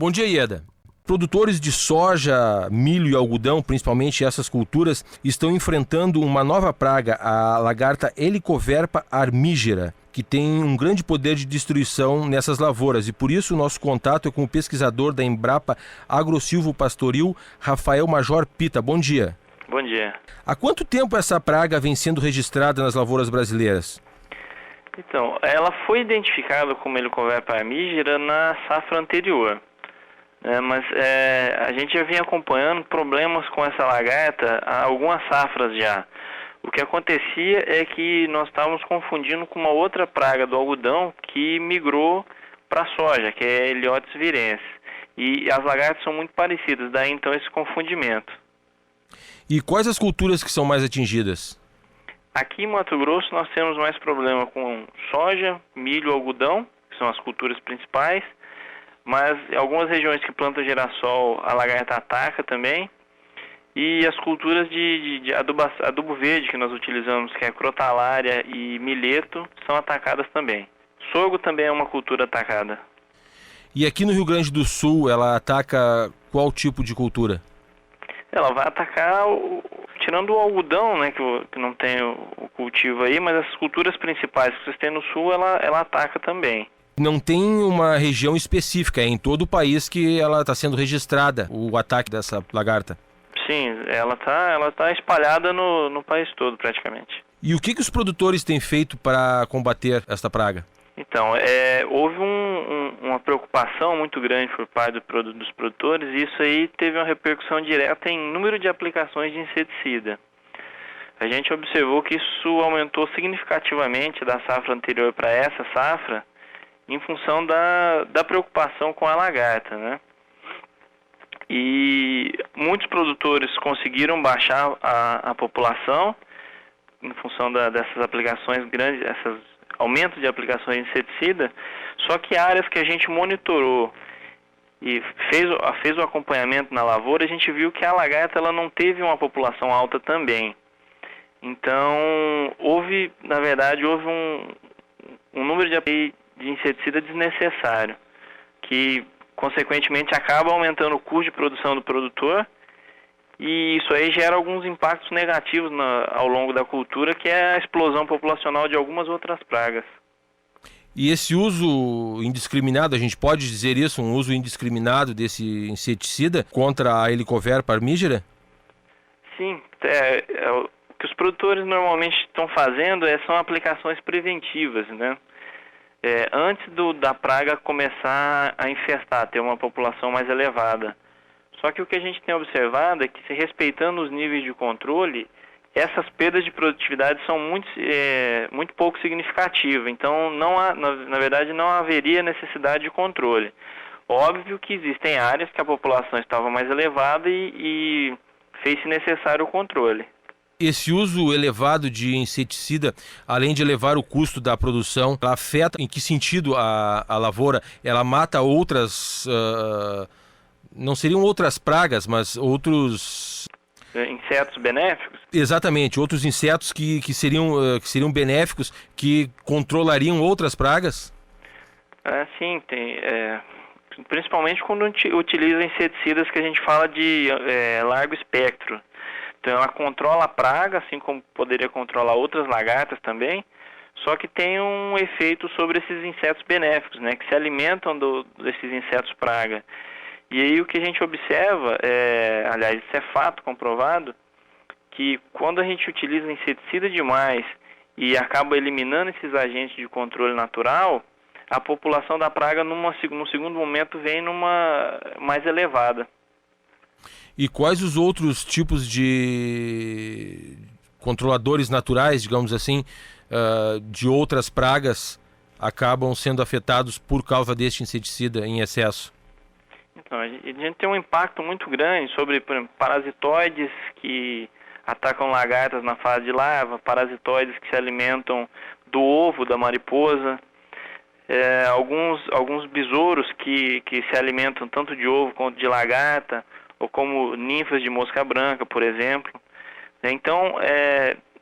Bom dia, Ieda. Produtores de soja, milho e algodão, principalmente essas culturas, estão enfrentando uma nova praga, a lagarta Helicoverpa armigera, que tem um grande poder de destruição nessas lavouras. E por isso o nosso contato é com o pesquisador da Embrapa Agrosilvo Pastoril, Rafael Major Pita. Bom dia. Bom dia. Há quanto tempo essa praga vem sendo registrada nas lavouras brasileiras? Então, ela foi identificada como Helicoverpa armigera na safra anterior. Mas a gente já vinha acompanhando problemas com essa lagarta há algumas safras já. O que acontecia é que nós estávamos confundindo com uma outra praga do algodão que migrou para a soja, que é Heliotis virensis. E as lagartas são muito parecidas, daí então esse confundimento. E quais as culturas que são mais atingidas? Aqui em Mato Grosso nós temos mais problema com soja, milho, algodão, que são as culturas principais. Mas em algumas regiões que plantam girassol, a lagarta ataca também. E as culturas de adubo verde que nós utilizamos, que é crotalária e milheto, são atacadas também. Sorgo também é uma cultura atacada. E aqui no Rio Grande do Sul, ela ataca qual tipo de cultura? Ela vai atacar, tirando o algodão, né, que não tem o cultivo aí, mas as culturas principais que vocês têm no sul, ela ataca também. Não tem uma região específica, é em todo o país que ela está sendo registrada, o ataque dessa lagarta? Sim, ela tá espalhada no país todo praticamente. E o que os produtores têm feito para combater esta praga? Então, houve uma preocupação muito grande por parte dos produtores e isso aí teve uma repercussão direta em número de aplicações de inseticida. A gente observou que isso aumentou significativamente da safra anterior para essa safra, em função da preocupação com a lagarta, né? E muitos produtores conseguiram baixar a população em função dessas aplicações grandes, esses aumentos de aplicações de inseticida, só que áreas que a gente monitorou e fez o acompanhamento na lavoura, a gente viu que a lagarta ela não teve uma população alta também. Então, na verdade, houve um número de inseticida desnecessário, que consequentemente acaba aumentando o custo de produção do produtor e isso aí gera alguns impactos negativos ao longo da cultura, que é a explosão populacional de algumas outras pragas. E esse uso indiscriminado, a gente pode dizer isso, um uso indiscriminado desse inseticida contra a Helicoverpa armigera? Sim, o que os produtores normalmente estão fazendo são aplicações preventivas, né? Antes da praga começar a infestar, ter uma população mais elevada. Só que o que a gente tem observado é que, se respeitando os níveis de controle, essas perdas de produtividade são muito pouco significativas. Então, na verdade, não haveria necessidade de controle. Óbvio que existem áreas que a população estava mais elevada e fez-se necessário o controle. Esse uso elevado de inseticida, além de elevar o custo da produção, ela afeta em que sentido a lavoura? Ela mata outras, não seriam outras pragas, mas outros... Insetos benéficos? Exatamente, outros insetos que seriam benéficos, que controlariam outras pragas? Sim, principalmente quando utiliza inseticidas que a gente fala de largo espectro. Então ela controla a praga, assim como poderia controlar outras lagartas também, só que tem um efeito sobre esses insetos benéficos, né, que se alimentam desses insetos praga. E aí o que a gente observa, aliás, isso é fato comprovado, que quando a gente utiliza inseticida demais e acaba eliminando esses agentes de controle natural, a população da praga no segundo momento vem mais elevada. E quais os outros tipos de controladores naturais, digamos assim, de outras pragas acabam sendo afetados por causa deste inseticida em excesso? Então, a gente tem um impacto muito grande sobre, por exemplo, parasitoides que atacam lagartas na fase de larva, parasitoides que se alimentam do ovo da mariposa, alguns besouros que se alimentam tanto de ovo quanto de lagarta, ou como ninfas de mosca branca, por exemplo. Então,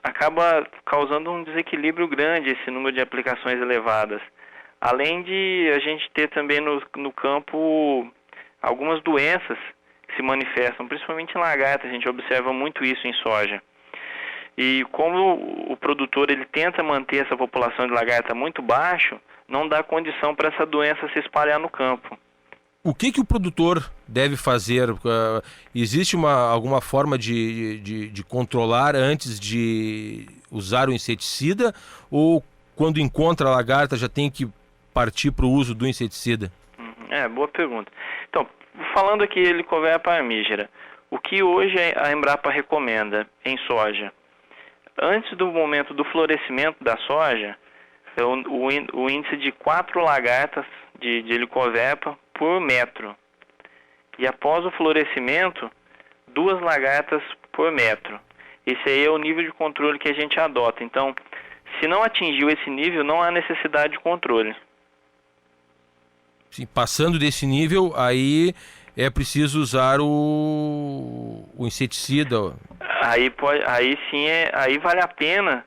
acaba causando um desequilíbrio grande esse número de aplicações elevadas. Além de a gente ter também no campo algumas doenças que se manifestam, principalmente em lagarta, a gente observa muito isso em soja. E como o produtor ele tenta manter essa população de lagarta muito baixo, não dá condição para essa doença se espalhar no campo. O que o produtor deve fazer? Existe alguma forma de controlar antes de usar o inseticida? Ou quando encontra a lagarta já tem que partir para o uso do inseticida? Boa pergunta. Então, falando aqui Helicoverpa armigera, o que hoje a Embrapa recomenda em soja? Antes do momento do florescimento da soja, o índice de 4 lagartas de Helicoverpa por metro. E após o florescimento, 2 lagartas por metro. Esse aí é o nível de controle que a gente adota. Então, se não atingiu esse nível, não há necessidade de controle. Sim, passando desse nível, aí é preciso usar o inseticida. Aí vale a pena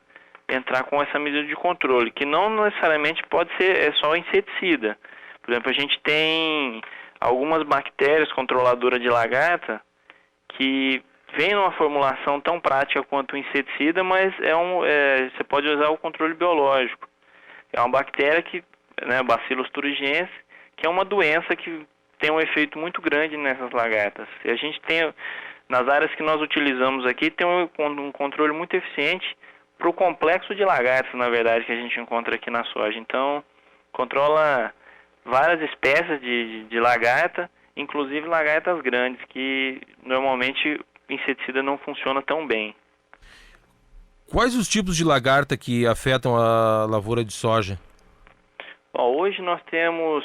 entrar com essa medida de controle, que não necessariamente pode ser só inseticida. Por exemplo, a gente tem algumas bactérias controladoras de lagarta que vêm numa formulação tão prática quanto o inseticida, mas você pode usar o controle biológico. É uma bactéria Bacillus thuringiensis, que é uma doença que tem um efeito muito grande nessas lagartas. E a gente tem, nas áreas que nós utilizamos aqui, tem um controle muito eficiente para o complexo de lagartas, na verdade, que a gente encontra aqui na soja. Então, controla várias espécies de lagarta, inclusive lagartas grandes, que normalmente o inseticida não funciona tão bem. Quais os tipos de lagarta que afetam a lavoura de soja? Bom, hoje nós temos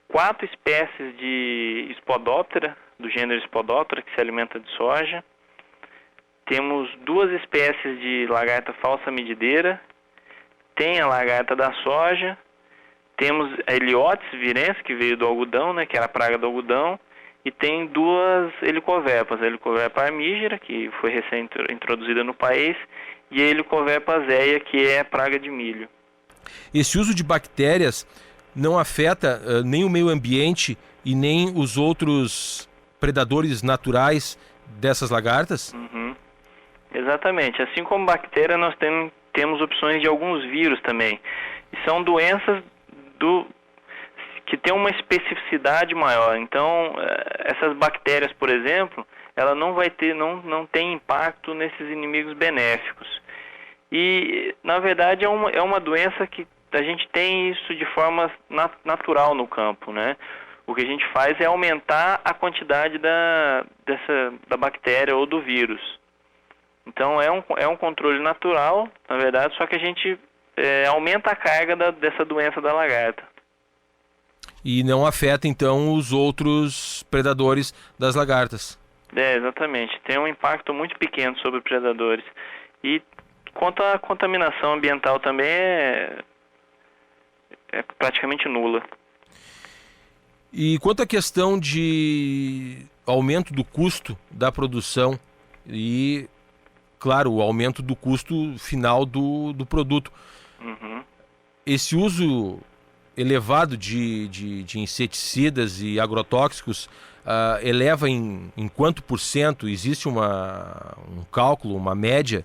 4 espécies de Spodoptera, do gênero Spodoptera, que se alimenta de soja. Temos 2 espécies de lagarta falsa medideira. Tem a lagarta da soja. Temos a Heliotis virense, que veio do algodão, que era a praga do algodão. E tem 2 helicoverpas, a Helicoverpa armigera, que foi recém-introduzida no país, e a Helicoverpa zeia, que é a praga de milho. Esse uso de bactérias não afeta nem o meio ambiente e nem os outros predadores naturais dessas lagartas? Exatamente. Assim como bactéria, nós temos opções de alguns vírus também. E são doenças que têm uma especificidade maior. Então, essas bactérias, por exemplo, ela não tem impacto nesses inimigos benéficos. E, na verdade, é uma doença que a gente tem isso de forma natural no campo, O que a gente faz é aumentar a quantidade da bactéria ou do vírus. Então, é um controle natural, na verdade, só que a gente aumenta a carga dessa doença da lagarta. E não afeta, então, os outros predadores das lagartas? Exatamente. Tem um impacto muito pequeno sobre predadores. E quanto à contaminação ambiental também é praticamente nula. E quanto à questão de aumento do custo da produção e, claro, o aumento do custo final do produto. Esse uso elevado de inseticidas e agrotóxicos eleva em quanto por cento? Existe um cálculo, uma média?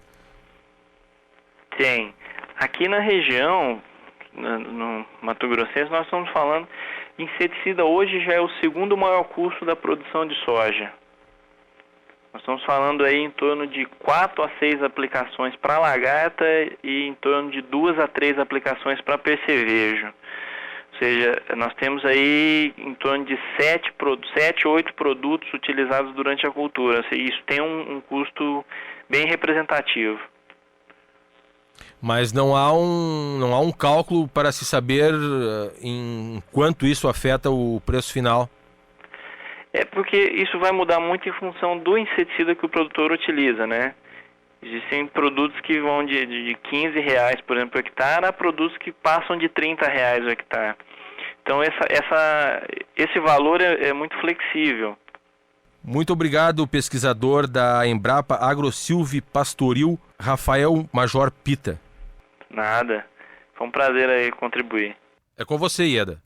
Tem. Aqui na região, no Mato Grossense, nós estamos falando, inseticida hoje já é o segundo maior custo da produção de soja. Nós estamos falando aí em torno de 4 a 6 aplicações para lagarta e em torno de 2 a 3 aplicações para percevejo. Ou seja, nós temos aí em torno de 7 a 8 produtos utilizados durante a cultura. Isso tem um custo bem representativo. Mas não há um cálculo para se saber em quanto isso afeta o preço final? É porque isso vai mudar muito em função do inseticida que o produtor utiliza, Existem produtos que vão de R$15, por exemplo, por hectare, a produtos que passam de R$30 o hectare. Então esse valor é muito flexível. Muito obrigado, pesquisador da Embrapa Agrosilve Pastoril, Rafael Major Pita. Nada. Foi um prazer aí contribuir. É com você, Ieda.